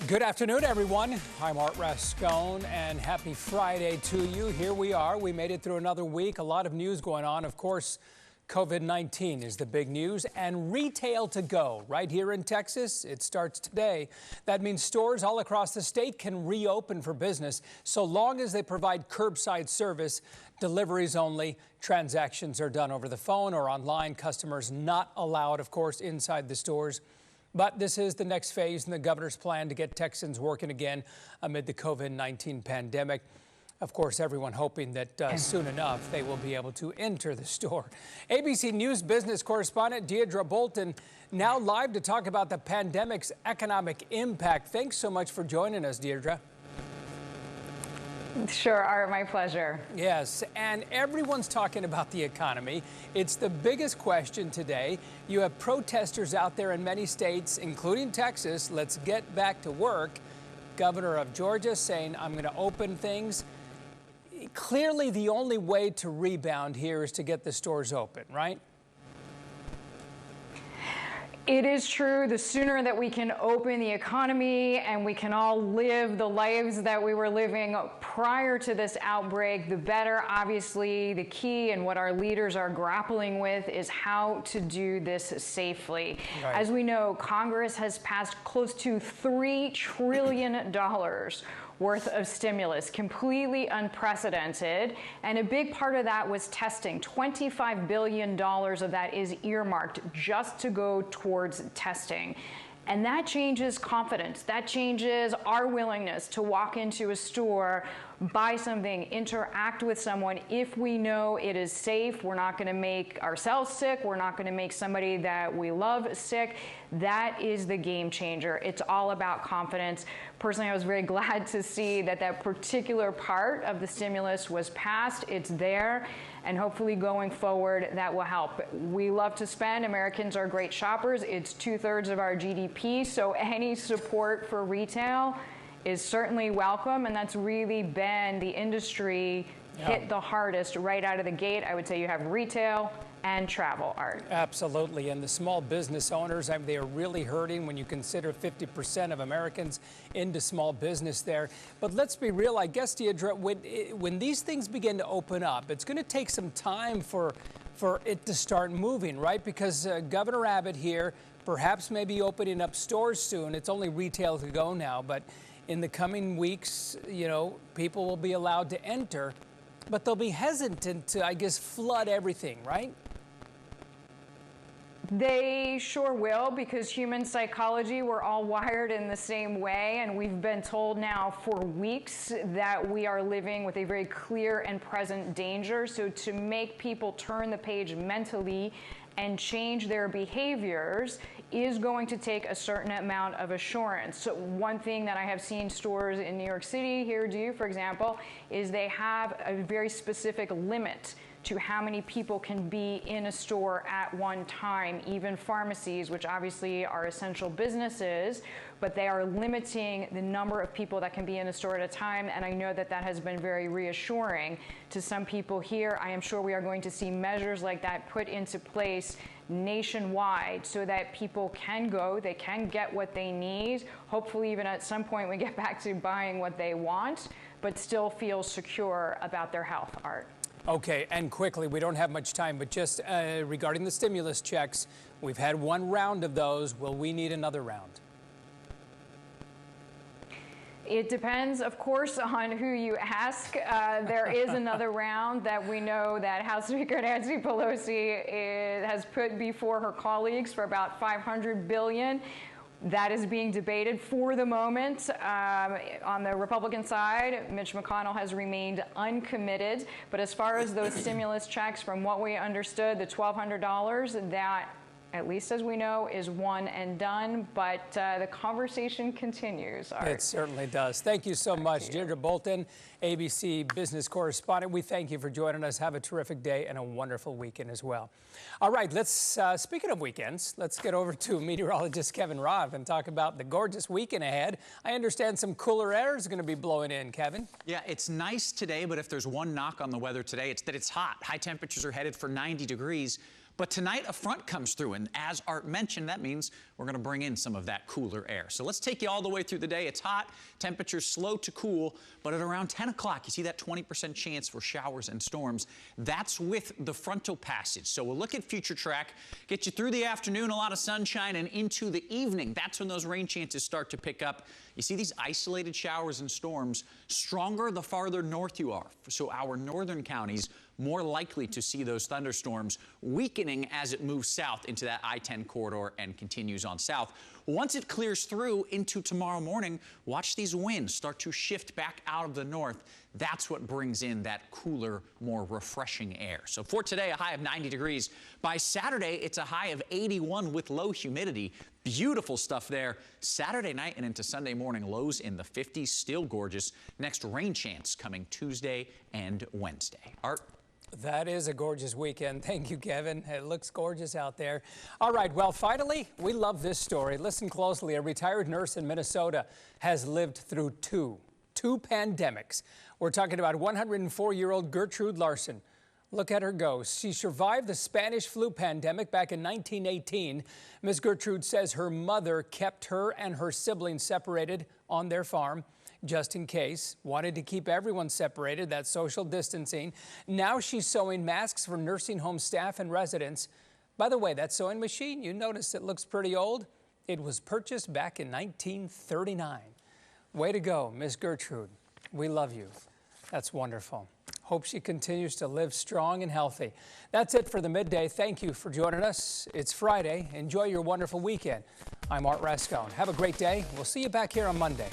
Good afternoon, everyone. I'm Art Rascone, and happy Friday to you. Here we are. We made it through another week. A lot of news going on. Of course, COVID-19 is the big news, and retail to go right here in Texas. It starts today. That means stores all across the state can reopen for business so long as they provide curbside service. Deliveries only. Transactions are done over the phone or online. Customers not allowed, of course, inside the stores. But this is the next phase in the governor's plan to get Texans working again amid the COVID-19 pandemic. Of course, everyone hoping that soon enough they will be able to enter the store. ABC News business correspondent Deirdre Bolton now live to talk about the pandemic's economic impact. Thanks so much for joining us, Deirdre. Sure, Art, my pleasure. Yes, and everyone's talking about the economy. It's the biggest question today. You have protesters out there in many states, including Texas. Let's get back to work. Governor of Georgia saying, I'm going to open things. Clearly, the only way to rebound here is to get the stores open, right? It is true. The sooner that we can open the economy and we can all live the lives that we were living prior to this outbreak, the better. Obviously, the key and what our leaders are grappling with is how to do this safely. Right. As we know, Congress has passed close to $3 trillion worth of stimulus, completely unprecedented. And a big part of that was testing. $25 billion of that is earmarked just to go towards testing. And that changes confidence. That changes our willingness to walk into a store, buy something, interact with someone. If we know it is safe, we're not going to make ourselves sick. We're not going to make somebody that we love sick. That is the game changer. It's all about confidence. Personally, I was very glad to see that that particular part of the stimulus was passed. It's there. And hopefully going forward, that will help. We love to spend. Americans are great shoppers. It's 2/3 of our GDP. So any support for retail is certainly welcome. And that's really been the industry hit the hardest right out of the gate. I would say you have retail and travel, Art. Absolutely. And the small business owners, they are really hurting when you consider 50% of Americans into small business there. But let's be real, I guess, Deirdre, when these things begin to open up, it's going to take some time for it to start moving, right? Because Governor Abbott here perhaps may be opening up stores soon. It's only retail to go now, but in the coming weeks, people will be allowed to enter, but they'll be hesitant to, I guess, flood everything, right? They sure will, because human psychology, we're all wired in the same way, and we've been told now for weeks that we are living with a very clear and present danger. So to make people turn the page mentally and change their behaviors is going to take a certain amount of assurance. So one thing that I have seen stores in New York City here do, for example, is they have a very specific limit to how many people can be in a store at one time. Even pharmacies, which obviously are essential businesses, but they are limiting the number of people that can be in a store at a time. And I know that that has been very reassuring to some people here. I am sure we are going to see measures like that put into place nationwide so that people can go, they can get what they need. Hopefully even at some point we get back to buying what they want, but still feel secure about their health, Art. Okay, and quickly, we don't have much time, but just regarding the stimulus checks, we've had one round of those. Will we need another round? It depends, of course, on who you ask. There is another round that we know that House Speaker Nancy Pelosi has put before her colleagues for about $500 billion. That is being debated for the moment. On the Republican side, Mitch McConnell has remained uncommitted. But as far as those stimulus checks, from what we understood, the $1,200, that, at least as we know, is one and done. But the conversation continues, Art. It certainly does. Thank you so much, Deirdre Bolton, ABC business correspondent. We thank you for joining us. Have a terrific day and a wonderful weekend as well. All right, let's, speaking of weekends, let's get over to meteorologist Kevin Roth and talk about the gorgeous weekend ahead. I understand some cooler air is going to be blowing in, Kevin. Yeah, it's nice today, but if there's one knock on the weather today, it's that it's hot. High temperatures are headed for 90 degrees. But tonight, a front comes through, and as Art mentioned, that means we're going to bring in some of that cooler air. So let's take you all the way through the day. It's hot, temperatures slow to cool, but at around 10 o'clock, you see that 20% chance for showers and storms. That's with the frontal passage. So we'll look at future track, get you through the afternoon, a lot of sunshine, and into the evening. That's when those rain chances start to pick up. You see these isolated showers and storms stronger the farther north you are. So our northern counties more likely to see those thunderstorms weakening as it moves south into that I-10 corridor and continues on south. Once it clears through into tomorrow morning, watch these winds start to shift back out of the north. That's what brings in that cooler, more refreshing air. So for today, a high of 90 degrees. By Saturday, it's a high of 81 with low humidity. Beautiful stuff there. Saturday night and into Sunday morning, lows in the 50s, still gorgeous. Next rain chance coming Tuesday and Wednesday. Art? That is a gorgeous weekend. Thank you, Kevin. It looks gorgeous out there. All right, well, finally, we love this story. Listen closely. A retired nurse in Minnesota has lived through two pandemics. We're talking about 104-year-old Gertrude Larson. Look at her go. She survived the Spanish flu pandemic back in 1918. Ms. Gertrude says her mother kept her and her siblings separated on their farm, just in case, wanted to keep everyone separated, that social distancing. Now she's sewing masks for nursing home staff and residents. By the way, that sewing machine, you notice it looks pretty old. It was purchased back in 1939. Way to go, Miss Gertrude. We love you. That's wonderful. Hope she continues to live strong and healthy. That's it for the Midday. Thank you for joining us. It's Friday. Enjoy your wonderful weekend. I'm Art Rascone. Have a great day. We'll see you back here on Monday.